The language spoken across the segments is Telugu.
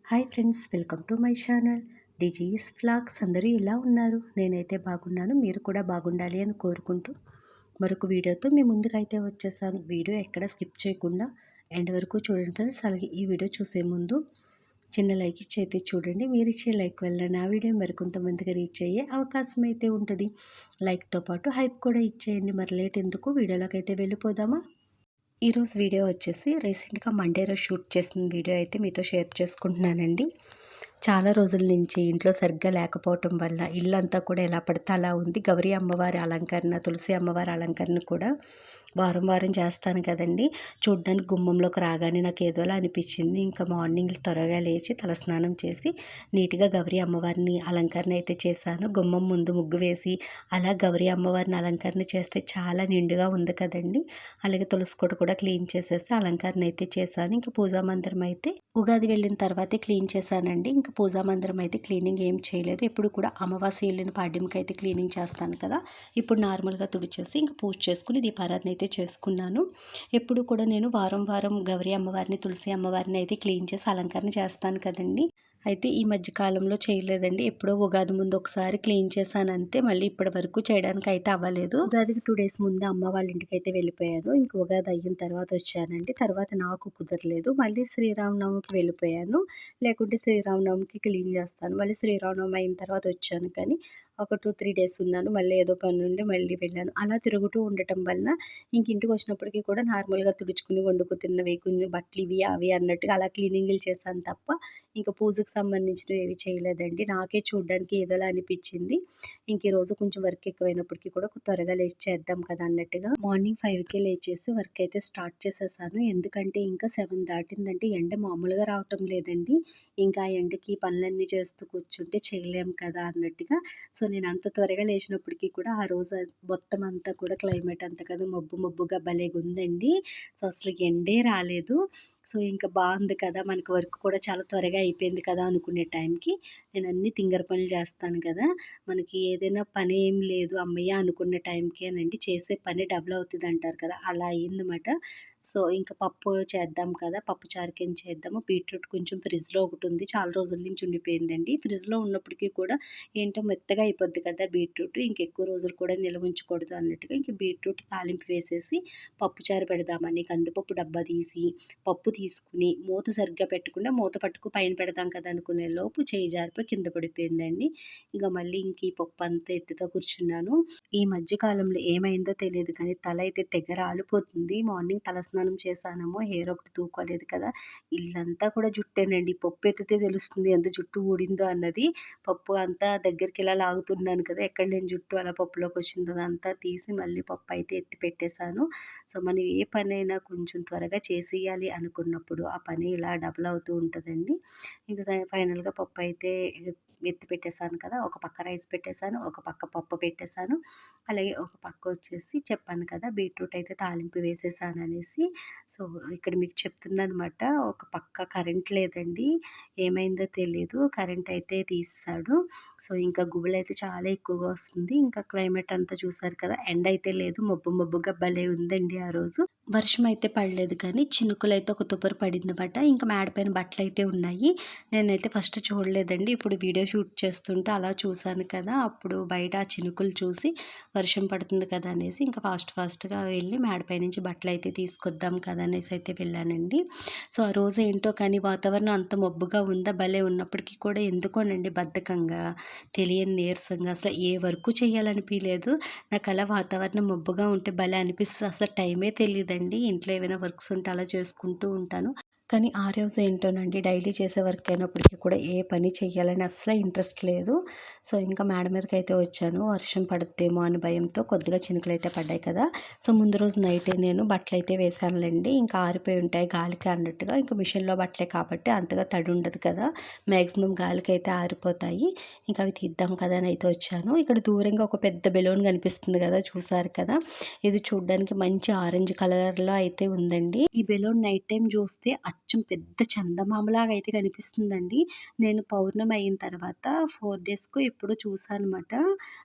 Hi friends, welcome to my channel disease flags. అందరూ ఎలా ఉన్నారు? నేనైతే బాగున్నాను. మీరు కూడా బాగుండాలి అని కోరుకుంటూ మరొక వీడియోతో మీ ముందుకైతే వచ్చేసాను. వీడియో ఎక్కడ స్కిప్ చేయకుండా ఎండ్ వరకు చూడండి ఫ్రెండ్స్. అలాగే ఈ వీడియో చూసే ముందు చిన్న లైక్ ఇచ్చి అయితే చూడండి. మీరు ఇచ్చే లైక్ వల్ల నా వీడియో మరికొంతమందికి రీచ్ అయ్యే అవకాశం అయితే ఉంటుంది. లైక్తో పాటు హైప్ కూడా ఇచ్చేయండి. మరి లేట్ ఎందుకు, వీడియోలోకి అయితే వెళ్ళిపోదామా? ఈరోజు వీడియో వచ్చేసి రీసెంట్గా మండే రోజు షూట్ చేసిన వీడియో అయితే మీతో షేర్ చేసుకుంటున్నానండి. చాలా రోజుల నుంచి ఇంట్లో సరిగ్గా లేకపోవటం వల్ల ఇల్లంతా కూడా ఎలా పడితే అలా ఉంది. గౌరీ అమ్మవారి అలంకరణ, తులసి అమ్మవారి అలంకరణ కూడా వారం వారం చేస్తాను కదండి. చూడ్డానికి గుమ్మంలోకి రాగానే నాకు ఏదోలా అనిపించింది. ఇంకా మార్నింగ్ త్వరగా లేచి తలస్నానం చేసి నీట్గా గౌరీ అమ్మవారిని అలంకరణ అయితే చేశాను. గుమ్మం ముందు ముగ్గు వేసి అలా గౌరీ అమ్మవారిని అలంకరణ చేస్తే చాలా నిండుగా ఉంది కదండి. అలాగే తులసి కోట కూడా క్లీన్ చేసేసి అలంకరణ అయితే చేశాను. ఇంకా పూజా మందిరం అయితే ఉగాది వెళ్ళిన తర్వాతే క్లీన్ చేశానండి. ఇంకా పూజా మందిరం అయితే క్లీనింగ్ ఏం చేయలేదు. ఎప్పుడు కూడా అమావాస్య వెళ్ళిన పాడ్యంకి అయితే క్లీనింగ్ చేస్తాను కదా. ఇప్పుడు నార్మల్గా తుడిచేసి ఇంకా పూజ చేసుకుని దీపారాధన అయితే చేసుకున్నాను. ఎప్పుడు కూడా నేను వారం వారం గౌరీ అమ్మవారిని, తులసి అమ్మవారిని అయితే క్లీన్ చేసి అలంకరణ చేస్తాను కదండి. అయితే ఈ మధ్య కాలంలో చేయలేదండి. ఎప్పుడో ఉగాది ముందు ఒకసారి క్లీన్ చేశాను అంతే. మళ్ళీ ఇప్పటి వరకు చేయడానికి అయితే అవ్వలేదు. ఉగాదికి 2 డేస్ ముందు అమ్మ వాళ్ళ ఇంటికి అయితే వెళ్ళిపోయాను. ఇంక ఉగాది అయిన తర్వాత వచ్చానండి. తర్వాత నాకు కుదరలేదు. మళ్ళీ శ్రీరామనవమికి వెళ్ళిపోయాను. లేకుంటే శ్రీరామనవమికి క్లీన్ చేస్తాను. మళ్ళీ శ్రీరామనవమి అయిన తర్వాత వచ్చాను. కానీ ఒక 2-3 డేస్ ఉన్నాను. మళ్ళీ ఏదో పని నుండి మళ్ళీ వెళ్ళాను. అలా తిరుగుతూ ఉండటం వలన ఇంక ఇంటికి వచ్చినప్పటికీ కూడా నార్మల్గా తుడుచుకుని వండుకు తిన్నవి కొన్ని బట్టలు ఇవి అవి అన్నట్టుగా అలా క్లీనింగ్లు చేశాను తప్ప ఇంకా పూజకు సంబంధించినవి ఏవి చేయలేదండి. నాకే చూడడానికి ఏదోలా అనిపించింది. ఇంక ఈరోజు కొంచెం వర్క్ ఎక్కువైనప్పటికీ కూడా త్వరగా లేచి చేద్దాం కదా అన్నట్టుగా మార్నింగ్ 5కే లేచేసి వర్క్ అయితే స్టార్ట్ చేసేసాను. ఎందుకంటే ఇంకా 7 దాటిందంటే ఎండ మామూలుగా రావటం లేదండి. ఇంకా ఆ ఎండకి పనులన్నీ చేస్తూ కూర్చుంటే చేయలేం కదా అన్నట్టుగా. సో నేను అంత త్వరగా లేచినప్పటికీ కూడా ఆ రోజు మొత్తం అంతా కూడా క్లైమేట్ అంతా కదా మబ్బు మబ్బుగా భలేగా ఉందండి. సో అసలు ఎండే రాలేదు. సో ఇంకా బాగుంది కదా, మనకి వర్క్ కూడా చాలా త్వరగా అయిపోయింది కదా అనుకునే టైంకి నేను అన్ని తింగర పనులు చేస్తాను కదా. మనకి ఏదైనా పని ఏం లేదు అమ్మయ్య అనుకున్న టైంకేనండి చేసే పని డబుల్ అవుతుంది అంటారు కదా, అలా అయ్యిందన్నమాట. సో ఇంకా పప్పు చేద్దాం కదా, పప్పు చారుకేం చేద్దాము. బీట్రూట్ కొంచెం ఫ్రిడ్జ్లో ఒకటి ఉంది, చాలా రోజుల నుంచి ఉండిపోయిందండి. ఫ్రిడ్జ్లో ఉన్నప్పటికీ కూడా ఏంటో మెత్తగా అయిపోద్ది కదా బీట్రూట్, ఇంకెక్కువ రోజులు కూడా నిల్వ ఉంచకూడదు అన్నట్టుగా ఇంక బీట్రూట్ తాలింపు వేసేసి పప్పుచారు పెడదామని కందిపప్పు డబ్బా తీసి పప్పు తీసుకుని మూత సరిగ్గా పెట్టకుండా మూత పట్టుకు పైన పెడదాం కదా అనుకునే లోపు చేయి జారిపోయి కింద పడిపోయిందండి. ఇక మళ్ళీ ఇంక ఈ పప్పు అంతా ఎత్తుతో కూర్చున్నాను. ఈ మధ్య కాలంలో ఏమైందో తెలియదు కానీ తల అయితే తెగ రాలిపోతుంది. మార్నింగ్ తలస్నానం చేశానేమో హెయిర్ ఒకటి తూకోలేదు కదా, ఇల్లంతా కూడా జుట్టేనండి. పప్పు ఎత్తితే తెలుస్తుంది ఎంత జుట్టు ఊడిందో అన్నది. పప్పు అంతా దగ్గరికి ఇలా లాగుతున్నాను కదా, ఎక్కడ లేని జుట్టు అలా పప్పులోకి వచ్చిందో అదంతా తీసి మళ్ళీ పప్పు అయితే ఎత్తి పెట్టేశాను. సో మనం ఏ పనైనా కొంచెం త్వరగా చేసేయాలి అనుకున్నప్పుడు ఆ పని ఇలా డబుల్ అవుతూ ఉంటుందండి. ఇంకా ఫైనల్గా పప్పు అయితే ఎత్తి పెట్టేశాను కదా, ఒక పక్క రైస్ పెట్టేశాను, ఒక పక్క పప్పు పెట్టేశాను. అలాగే ఒక పక్క వచ్చేసి చెప్పాను కదా బీట్రూట్ అయితే తాలింపు వేసేసాను అనేసి. సో ఇక్కడ మీకు చెప్తున్నాను అనమాట. ఒక పక్క కరెంట్ లేదండి, ఏమైందో తెలీదు, కరెంట్ అయితే తీస్తాడు. సో ఇంకా గుబులు అయితే చాలా ఎక్కువగా వస్తుంది. ఇంకా క్లైమేట్ అంతా చూసారు కదా, ఎండ అయితే లేదు, మబ్బు మబ్బుగా భలే ఉందండి. ఆ రోజు వర్షం అయితే పడలేదు కానీ చినుకులు అయితే ఒక తుప్పరు పడిందన్నమాట. ఇంకా మేడపైన బట్టలు అయితే ఉన్నాయి. నేనైతే ఫస్ట్ చూడలేదండి, ఇప్పుడు వీడియో షూట్ చేస్తుంటే అలా చూశాను కదా, అప్పుడు బయట ఆ చినుకులు చూసి వర్షం పడుతుంది కదా అనేసి ఇంకా ఫాస్ట్గా వెళ్ళి మేడపై నుంచి బట్టలు అయితే తీసుకొద్దాం కదా అనేసి అయితే వెళ్ళానండి. సో ఆ రోజు ఏంటో కానీ వాతావరణం అంత మబ్బుగా ఉందా, భలే ఉన్నప్పటికీ కూడా ఎందుకోనండి బద్ధకంగా తెలియని నీరసంగా అసలు ఏ వర్క్ చేయాలనిపించలేదు. నాకు అలా వాతావరణం మబ్బుగా ఉంటే భలే అనిపిస్తుంది. అసలు టైమే తెలియదండి. ఇంట్లో ఏమైనా వర్క్స్ ఉంటే అలా చేసుకుంటూ ఉంటాను. కానీ ఆ రోజు ఏంటోనండి డైలీ చేసే వర్క్ అయినప్పటికీ కూడా ఏ పని చేయాలని అస్సలు ఇంట్రెస్ట్ లేదు. సో ఇంకా మేడ మీదకి అయితే వచ్చాను. వర్షం పడుద్దేమో అని భయంతో కొద్దిగా చినుకులు అయితే పడ్డాయి కదా. సో ముందు రోజు నైటే నేను బట్టలు అయితే వేసానులేండి. ఇంకా ఆరిపోయి ఉంటాయి గాలికి అన్నట్టుగా. ఇంకా మిషన్లో బట్టలే కాబట్టి అంతగా తడి ఉండదు కదా, మ్యాక్సిమం గాలికి అయితే ఆరిపోతాయి. ఇంకా అవి తీద్దాం కదా అని అయితే వచ్చాను. ఇక్కడ దూరంగా ఒక పెద్ద బెలూన్ కనిపిస్తుంది కదా, చూసారు కదా. ఇది చూడడానికి మంచి ఆరెంజ్ కలర్లో అయితే ఉందండి. ఈ బెలూన్ నైట్ టైం చూస్తే అచ్చం పెద్ద చందమామలాగా అయితే కనిపిస్తుందండి. నేను పౌర్ణమి అయిన తర్వాత 4 డేస్‌కో ఎప్పుడో చూసానమాట.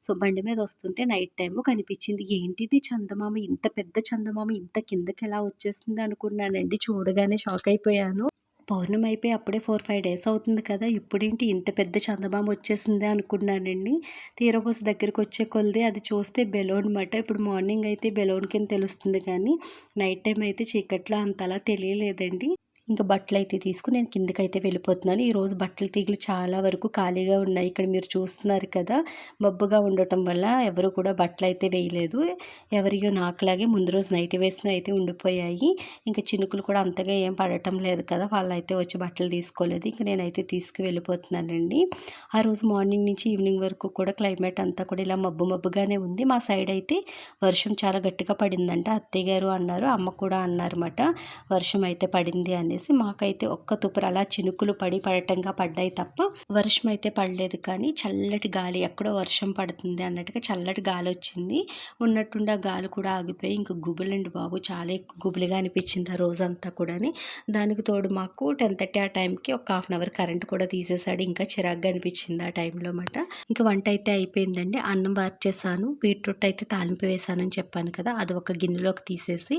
సో బండి మీద వస్తుంటే నైట్ టైము కనిపించింది. ఏంటిది చందమామ, ఇంత పెద్ద చందమామ ఇంత కిందకి ఎలా వచ్చేసింది అనుకున్నానండి. చూడగానే షాక్ అయిపోయాను. పౌర్ణమి అయిపోయి అప్పుడే 4-5 డేస్ అవుతుంది కదా! ఇప్పుడేంటి ఇంత పెద్ద చందమామ వచ్చేసిందే అనుకున్నానండి. తీరబోసి దగ్గరికి వచ్చే కొలిది అది చూస్తే బెలూన్ మాట. ఇప్పుడు మార్నింగ్ అయితే బెలూన్ కింద తెలుస్తుంది కానీ నైట్ టైం అయితే చీకట్లో అంతలా తెలియలేదండి. ఇంక బట్టలైతే తీసుకొని నేను కిందకైతే వెళ్ళిపోతున్నాను. ఈరోజు బట్టల తీగలు చాలా వరకు ఖాళీగా ఉన్నాయి. ఇక్కడ మీరు చూస్తున్నారు కదా! మబ్బుగా ఉండటం వల్ల ఎవరు కూడా బట్టలైతే వేయలేదు. ఎవరియో నాకులాగే ముందు రోజు నైట్ వేసినవి అయితే ఉండిపోయాయి. ఇంక చినుకులు కూడా అంతగా ఏం పడటం లేదు కదా! వాళ్ళైతే వచ్చి బట్టలు తీసుకోలేదు. ఇంక నేనైతే తీసుకువెళ్ళిపోతున్నానండి. ఆ రోజు మార్నింగ్ నుంచి ఈవినింగ్ వరకు కూడా క్లైమేట్ అంతా కూడా ఇలా మబ్బుగానే ఉంది. మా సైడ్ అయితే వర్షం చాలా గట్టిగా పడిందంట. అత్తయ్య గారు అన్నారు, అమ్మ కూడా అన్నారన్నమాట. వర్షం అయితే పడింది అనేసి. మాకైతే ఒక్క తుప్పురు అలా చినుకులు పడటంగా పడ్డాయి తప్ప వర్షం అయితే పడలేదు. కానీ చల్లటి గాలి, ఎక్కడో వర్షం పడుతుంది అన్నట్టుగా చల్లటి గాలి వచ్చింది. ఉన్నట్టుండి ఆ గాలి కూడా ఆగిపోయి ఇంక గుబులండి బాబు, చాలా ఎక్కువ గుబులుగా అనిపించింది ఆ రోజంతా కూడాని. దానికి తోడు మాకు 10:30 ఆ టైంకి ఒక హాఫ్ అన్ అవర్ కరెంట్ కూడా తీసేసాడు. ఇంకా చిరాగ్గా అనిపించింది ఆ టైంలో మాట. ఇంకా వంట అయితే అయిపోయిందండి. అన్నం వార్చేసాను, బీట్రూట్ అయితే తాలింపు వేసానని చెప్పాను కదా, అది ఒక గిన్నెలోకి తీసేసి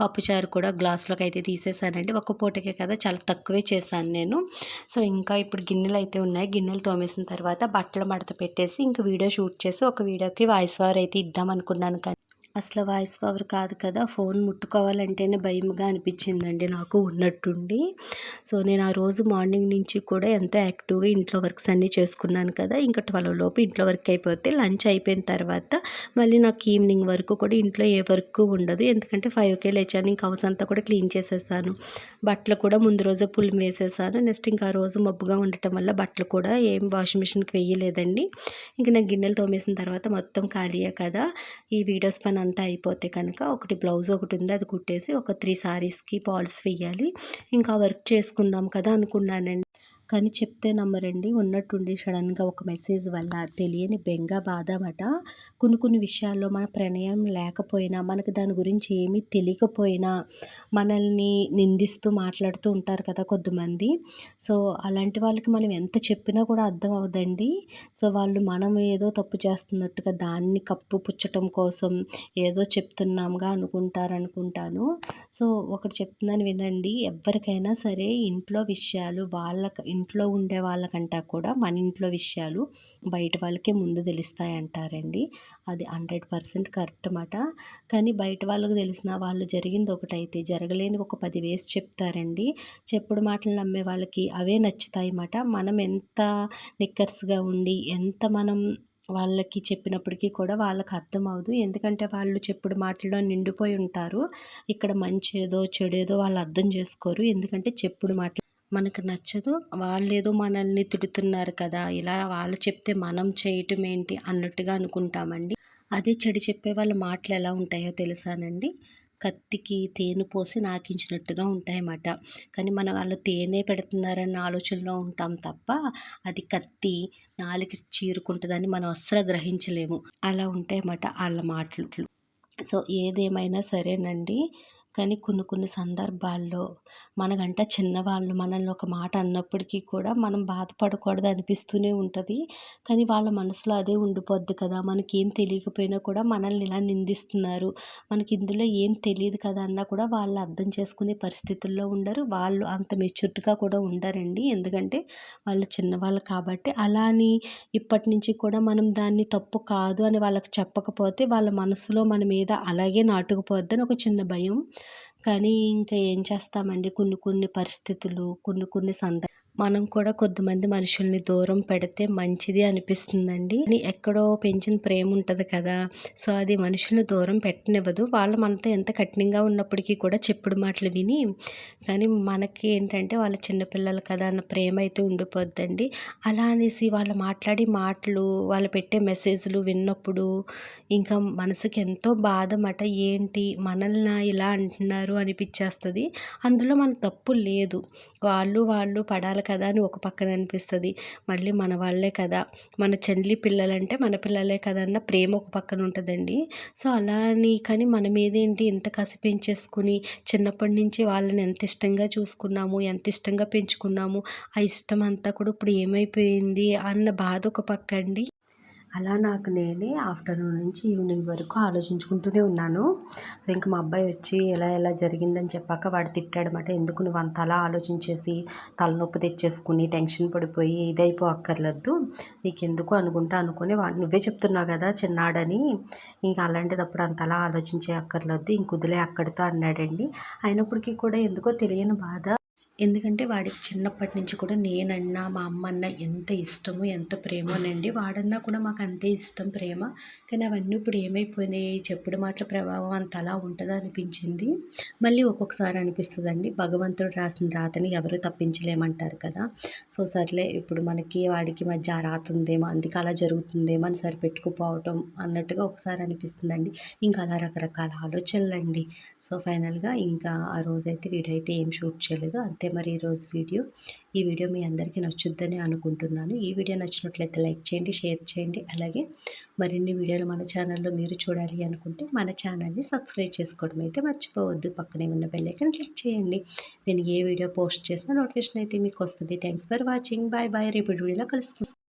పప్పుచారు కూడా గ్లాస్లోకి అయితే తీసేసానండి. ఒక్క పూటకే కదా, చాలా తక్కువే చేశాను నేను. సో ఇంకా ఇప్పుడు గిన్నెలు అయితే ఉన్నాయి. గిన్నెలు తోమేసిన తర్వాత బట్టలు మడత పెట్టేసి ఇంక వీడియో షూట్ చేసి ఒక వీడియోకి వాయిస్ ఓవర్ అయితే ఇద్దాం అనుకున్నాను. కానీ అసలు వాయిస్ ఓవర్ కాదు కదా, ఫోన్ ముట్టుకోవాలంటేనే భయంగా అనిపించిందండి నాకు ఉన్నట్టుండి. సో నేను ఆ రోజు మార్నింగ్ నుంచి కూడా ఎంతో యాక్టివ్గా ఇంట్లో వర్క్స్ అన్నీ చేసుకున్నాను కదా. ఇంకా 12 లోపు ఇంట్లో వర్క్ అయిపోతే లంచ్ అయిపోయిన తర్వాత మళ్ళీ నాకు ఈవినింగ్ వరకు కూడా ఇంట్లో ఏ వర్క్ ఉండదు. ఎందుకంటే 5కే లేచాను. ఇంకా హౌస్ అంతా కూడా క్లీన్ చేసేసాను. బట్టలు కూడా ముందు రోజే పులిమి వేసేసాను. నెక్స్ట్ ఇంకా ఆ రోజు మబ్బుగా ఉండటం వల్ల బట్టలు కూడా ఏం వాషింగ్ మిషన్కి వేయలేదండి. ఇంకా నాకు గిన్నెలు తోమేసిన తర్వాత మొత్తం ఖాళీయే కదా. ఈ వీడియోస్ పని అంతా అయిపోతే కనుక ఒకటి బ్లౌజ్ ఒకటి ఉంది, అది కుట్టేసి ఒక 3 సారీస్కి ఫాల్స్ వేయాలి. ఇంకా వర్క్ చేసుకుందాం కదా అనుకున్నానండి. కానీ చెప్తే నమ్మరండి, ఉన్నట్టుండి సడన్గా ఒక మెసేజ్ వల్ల తెలియని బెంగ బాధమట. కొన్ని విషయాల్లో మన ప్రణయం లేకపోయినా, మనకు దాని గురించి ఏమీ తెలియకపోయినా మనల్ని నిందిస్తూ మాట్లాడుతూ ఉంటారు కదా కొంతమంది. సో అలాంటి వాళ్ళకి మనం ఎంత చెప్పినా కూడా అర్థం అవ్వదండి. సో వాళ్ళు మనం ఏదో తప్పు చేస్తున్నట్టుగా దాన్ని కప్పుపుచ్చటం కోసం ఏదో చెప్తున్నాంగా అనుకుంటాను. సో ఒకటి చెప్తున్నాను వినండి, ఎవరికైనా సరే ఇంట్లో విషయాలు ఇంట్లో ఉండే వాళ్ళకంటా కూడా మన ఇంట్లో విషయాలు బయట వాళ్ళకే ముందు తెలుస్తాయంటారండి. అది 100% కరెక్ట్ మాట. కానీ బయట వాళ్ళకి తెలిసిన వాళ్ళు జరిగింది ఒకటైతే జరగలేని ఒక 10 వేసి చెప్తారండి. చెప్పుడు మాటలు నమ్మే వాళ్ళకి అవే నచ్చుతాయి మాట. మనం ఎంత నిక్కర్స్గా ఉండి ఎంత మనం వాళ్ళకి చెప్పినప్పటికీ కూడా వాళ్ళకి అర్థం అవ్వదు. ఎందుకంటే వాళ్ళు చెప్పుడు మాటల్లో నిండిపోయి ఉంటారు. ఇక్కడ మంచేదో చెడేదో వాళ్ళు అర్థం చేసుకోరు. ఎందుకంటే చెప్పుడు మాటలు మనకు నచ్చదు. వాళ్ళేదో మనల్ని తిడుతున్నారు కదా, ఇలా వాళ్ళు చెప్తే మనం చేయటం ఏంటి అన్నట్టుగా అనుకుంటామండి. అదే చెడు చెప్పే వాళ్ళ మాటలు ఎలా ఉంటాయో తెలుసానండి, కత్తికి తేనె పోసి నాకించినట్టుగా ఉంటాయన్నమాట. కానీ మనం వాళ్ళు తేనె పెడుతున్నారన్న ఆలోచనలో ఉంటాం తప్ప అది కత్తి నాలుక చీరుకుంటుందని మనం అస్సలు గ్రహించలేము. అలా ఉంటాయన్నమాట వాళ్ళ మాటలు. సో ఏదేమైనా సరేనండి, కానీ కొన్ని సందర్భాల్లో మనకంట చిన్నవాళ్ళు మనల్ని ఒక మాట అన్నప్పటికీ కూడా మనం బాధపడకూడదు అనిపిస్తూనే ఉంటుంది. కానీ వాళ్ళ మనసులో అదే ఉండిపోద్ది కదా. మనకేం తెలియకపోయినా కూడా మనల్ని ఇలా నిందిస్తున్నారు, మనకి ఇందులో ఏం తెలియదు కదా అన్నా కూడా వాళ్ళు అర్థం చేసుకునే పరిస్థితుల్లో ఉండరు. వాళ్ళు అంత మెచ్యూర్డ్గా కూడా ఉండరండి. ఎందుకంటే వాళ్ళు చిన్నవాళ్ళు కాబట్టి. అలా అని ఇప్పటి నుంచి కూడా మనం దాన్ని తప్పు కాదు అని వాళ్ళకి చెప్పకపోతే వాళ్ళ మనసులో మన మీద అలాగే నాటుకుపోద్దని ఒక చిన్న భయం. కానీ ఇంకా ఏం చేస్తామండి, కొన్ని పరిస్థితులు కొన్ని మనం కూడా కొద్దిమంది మనుషుల్ని దూరం పెడితే మంచిది అనిపిస్తుందండి. ఎక్కడో పెంచిన ప్రేమ ఉంటుంది కదా, సో అది మనుషుల్ని దూరం పెట్టనివ్వదు. వాళ్ళు మనతో ఎంత కఠినంగా ఉన్నప్పటికీ కూడా చెప్పుడు మాటలు విని, కానీ మనకి ఏంటంటే వాళ్ళ చిన్నపిల్లలు కదా అన్న ప్రేమ అయితే ఉండిపోద్దండి. అలా అనేసి వాళ్ళు మాట్లాడే మాటలు, వాళ్ళు పెట్టే మెసేజ్లు విన్నప్పుడు ఇంకా మనసుకి ఎంతో బాధమాట. ఏంటి మనల్ని ఇలా అంటున్నారు అనిపించేస్తుంది. అందులో మన తప్పు లేదు. వాళ్ళు పడాలి కదా అని ఒక పక్కన అనిపిస్తుంది. మళ్ళీ మన వాళ్ళే కదా, మన చెల్లి పిల్లలంటే మన పిల్లలే కదా అన్న ప్రేమ ఒక పక్కన ఉంటుందండి. సో అలా అని కానీ మన మీద ఏంటి ఇంత కసి పెంచేసుకుని చిన్నప్పటి నుంచి వాళ్ళని ఎంత ఇష్టంగా చూసుకున్నాము, ఎంత ఇష్టంగా పెంచుకున్నాము, ఆ ఇష్టం అంతా కూడా ఇప్పుడు ఏమైపోయింది అన్న బాధ ఒక పక్క అండి. అలా నాకు నేనే ఆఫ్టర్నూన్ నుంచి ఈవినింగ్ వరకు ఆలోచించుకుంటూనే ఉన్నాను. సో ఇంక మా అబ్బాయి వచ్చి ఎలా జరిగిందని చెప్పాక వాడు తిట్టాడనమాట. ఎందుకు నువ్వు అంత అలా ఆలోచించేసి తలనొప్పి తెచ్చేసుకుని టెన్షన్ పడిపోయి ఇదైపో అక్కర్లేదు, నీకెందుకు అనుకుని వాడు నువ్వే చెప్తున్నావు కదా చిన్నాడని, ఇంకా అలాంటిదప్పుడు అంతలా ఆలోచించే అక్కర్లేదు, ఇంక వదిలే అక్కడితో అన్నాడండి. అయినప్పటికీ కూడా ఎందుకో తెలియని బాధ. ఎందుకంటే వాడికి చిన్నప్పటి నుంచి కూడా నేనన్నా మా అమ్మ అన్న ఎంత ఇష్టమో ఎంత ప్రేమోనండి. వాడన్నా కూడా మాకు అంతే ఇష్టం ప్రేమ. కానీ అవన్నీ ఇప్పుడు ఏమైపోయినాయి, చెప్పుడు మాటల ప్రభావం అంతలా ఉంటుందా అనిపించింది. మళ్ళీ ఒక్కొక్కసారి అనిపిస్తుందండి, భగవంతుడు రాసిన రాతని ఎవరు తప్పించలేమంటారు కదా. సో సర్లే ఇప్పుడు మనకి వాడికి మధ్య ఆ రాత ఉందేమో, అందుకే అలా జరుగుతుందేమో అని సరిపెట్టుకుపోవటం అన్నట్టుగా ఒకసారి అనిపిస్తుందండి. ఇంకా అలా రకరకాల ఆలోచనలండి. సో ఫైనల్గా ఇంకా ఆ రోజైతే వీడియో అయితే ఏం షూట్ చేయలేదు. అంతే మరి ఈరోజు వీడియో. ఈ వీడియో మీ అందరికీ నచ్చుద్దని అనుకుంటున్నాను. ఈ వీడియో నచ్చినట్లయితే లైక్ చేయండి, షేర్ చేయండి. అలాగే మరిన్ని వీడియోలు మన ఛానల్లో మీరు చూడాలి అనుకుంటే మన ఛానల్ని సబ్స్క్రైబ్ చేసుకోవడం అయితే మర్చిపోవద్దు. పక్కనే ఉన్న బెల్ ఐకాన్ క్లిక్ చేయండి. నేను ఏ వీడియో పోస్ట్ చేసినా నోటిఫికేషన్ అయితే మీకు వస్తుంది. Thanks for watching. Bye bye. రేపు వీడియోలో కలుసుకుంటాం.